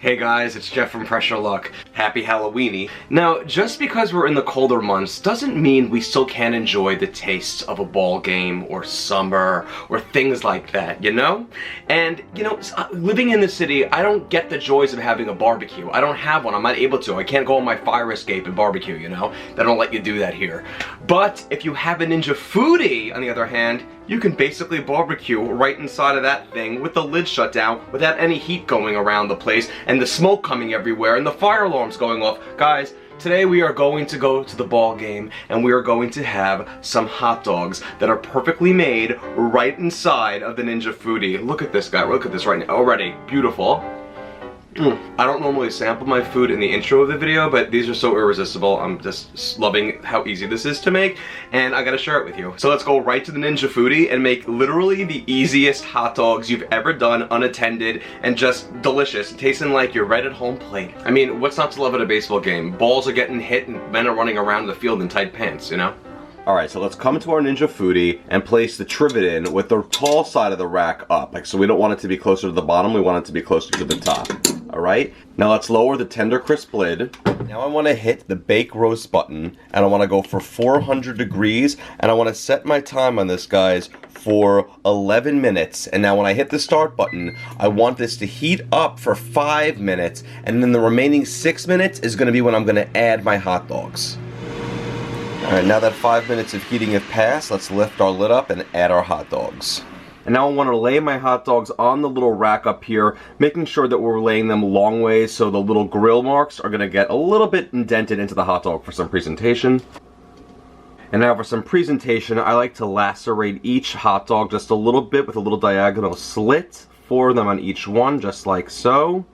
Hey guys, it's Jeff from Pressure Luck. Happy Halloweeny. Now, just because we're in the colder months doesn't mean we still can't enjoy the tastes of a ball game or summer or things like that, you know? And, you know, living in the city, I don't get the joys of having a barbecue. I don't have one. I'm not able to. I can't go on my fire escape and barbecue, you know? They don't let you do that here. But if you have a Ninja Foodi, on the other hand, you can basically barbecue right inside of that thing with the lid shut down without any heat going around the place and the smoke coming everywhere and the fire alarms going off. Guys, today we are going to go to the ball game and we are going to have some hot dogs that are perfectly made right inside of the Ninja Foodi. Look at this guy, look at this right now, already, beautiful. I don't normally sample my food in the intro of the video, but these are so irresistible. I'm just loving how easy this is to make, and I gotta share it with you. So let's go right to the Ninja Foodi and make literally the easiest hot dogs you've ever done, unattended, and just delicious, tasting like your right at home plate. I mean, what's not to love at a baseball game? Balls are getting hit and men are running around the field in tight pants, you know? Alright, so let's come to our Ninja Foodi and place the trivet in with the tall side of the rack up. Like, so we don't want it to be closer to the bottom, we want it to be closer to the top. Alright, now let's lower the tender crisp lid. Now I want to hit the bake roast button and I want to go for 400 degrees and I want to set my time on this, guys, for 11 minutes. And now when I hit the start button, I want this to heat up for 5 minutes, and then the remaining 6 minutes is going to be when I'm going to add my hot dogs. Alright, now that 5 minutes of heating have passed, let's lift our lid up and add our hot dogs. And now I want to lay my hot dogs on the little rack up here, making sure that we're laying them long ways so the little grill marks are going to get a little bit indented into the hot dog for some presentation. And now for some presentation, I like to lacerate each hot dog just a little bit with a little diagonal slit, 4 of them on each one, just like so.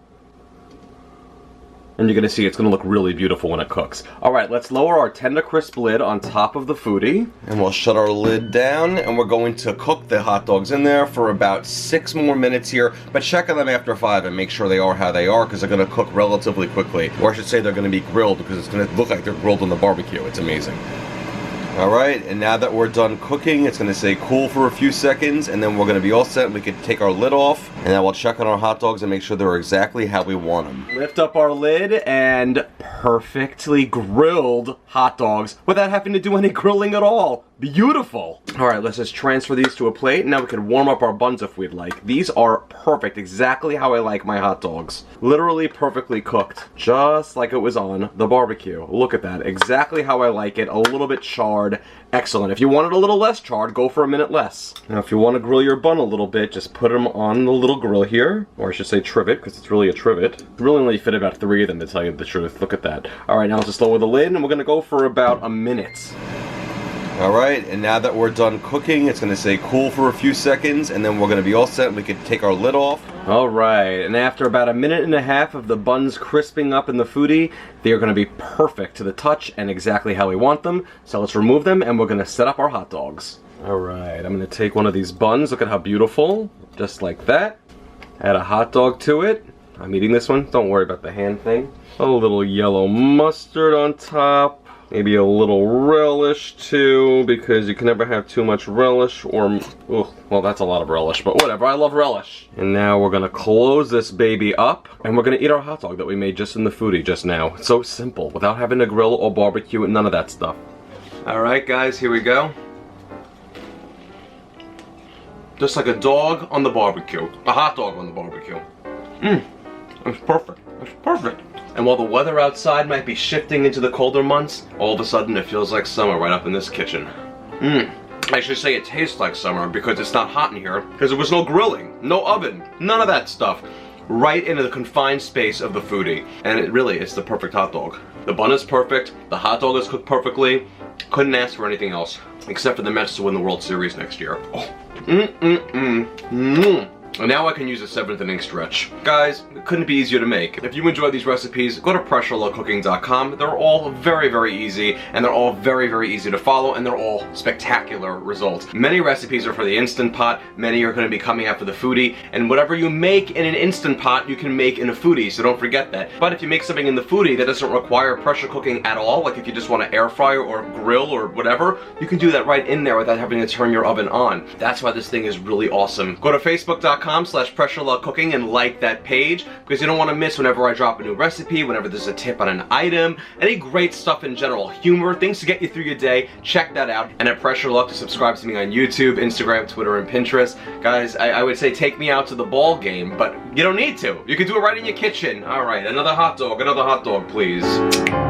And you're going to see it's going to look really beautiful when it cooks. Alright, let's lower our tender crisp lid on top of the Foodi. And we'll shut our lid down and we're going to cook the hot dogs in there for about 6 more minutes here. But check on them after 5 and make sure they are how they are, because they're going to cook relatively quickly. Or I should say they're going to be grilled, because it's going to look like they're grilled on the barbecue. It's amazing. Alright, and now that we're done cooking, it's going to say cool for a few seconds, and then we're going to be all set. We can take our lid off, and now we'll check on our hot dogs and make sure they're exactly how we want them. Lift up our lid, and perfectly grilled hot dogs without having to do any grilling at all. Beautiful! Alright, let's just transfer these to a plate. Now we can warm up our buns if we'd like. These are perfect, exactly how I like my hot dogs. Literally perfectly cooked, just like it was on the barbecue. Look at that, exactly how I like it, a little bit charred. Excellent. If you want it a little less charred, go for a minute less. Now if you want to grill your bun a little bit, just put them on the little grill here, or I should say trivet, because it's really a trivet. Really only fit about 3 of them, to tell you the truth. Look at that. Alright, now let's just lower the lid, and we're going to go for about a minute. Alright, and now that we're done cooking, it's going to say cool for a few seconds, and then we're going to be all set. We can take our lid off. Alright, and after about 1.5 minutes of the buns crisping up in the Foodi, they are going to be perfect to the touch and exactly how we want them. So let's remove them, and we're going to set up our hot dogs. Alright, I'm going to take one of these buns. Look at how beautiful. Just like that. Add a hot dog to it. I'm eating this one. Don't worry about the hand thing. A little yellow mustard on top. Maybe a little relish too, because you can never have too much relish, or, well, that's a lot of relish, but whatever, I love relish. And now we're gonna close this baby up, and we're gonna eat our hot dog that we made just in the Foodi just now. It's so simple, without having to grill or barbecue and none of that stuff. Alright guys, here we go. Just like a dog on the barbecue. A hot dog on the barbecue. It's perfect. It's perfect. And while the weather outside might be shifting into the colder months, all of a sudden it feels like summer right up in this kitchen. I should say it tastes like summer because it's not hot in here, because there was no grilling, no oven, none of that stuff. Right into the confined space of the Foodi. And it's the perfect hot dog. The bun is perfect, the hot dog is cooked perfectly. Couldn't ask for anything else, except for the Mets to win the World Series next year. And now I can use a 7th inning stretch. Guys, it couldn't be easier to make. If you enjoy these recipes, go to PressureLuckCooking.com. They're all very, very easy, and they're all very, very easy to follow, and they're all spectacular results. Many recipes are for the Instant Pot, many are going to be coming out for the Foodi, and whatever you make in an Instant Pot, you can make in a Foodi, so don't forget that. But if you make something in the Foodi that doesn't require pressure cooking at all, like if you just want to air fry or grill or whatever, you can do that right in there without having to turn your oven on. That's why this thing is really awesome. Go to Facebook.com facebook.com/pressureluckcooking and like that page because you don't want to miss whenever I drop a new recipe, whenever there's a tip on an item, any great stuff in general, humor, things to get you through your day. Check that out. And at Pressure Luck to subscribe to me on YouTube, Instagram, Twitter, and Pinterest. Guys, I would say take me out to the ball game, but you don't need to. You can do it right in your kitchen. All right, another hot dog, please.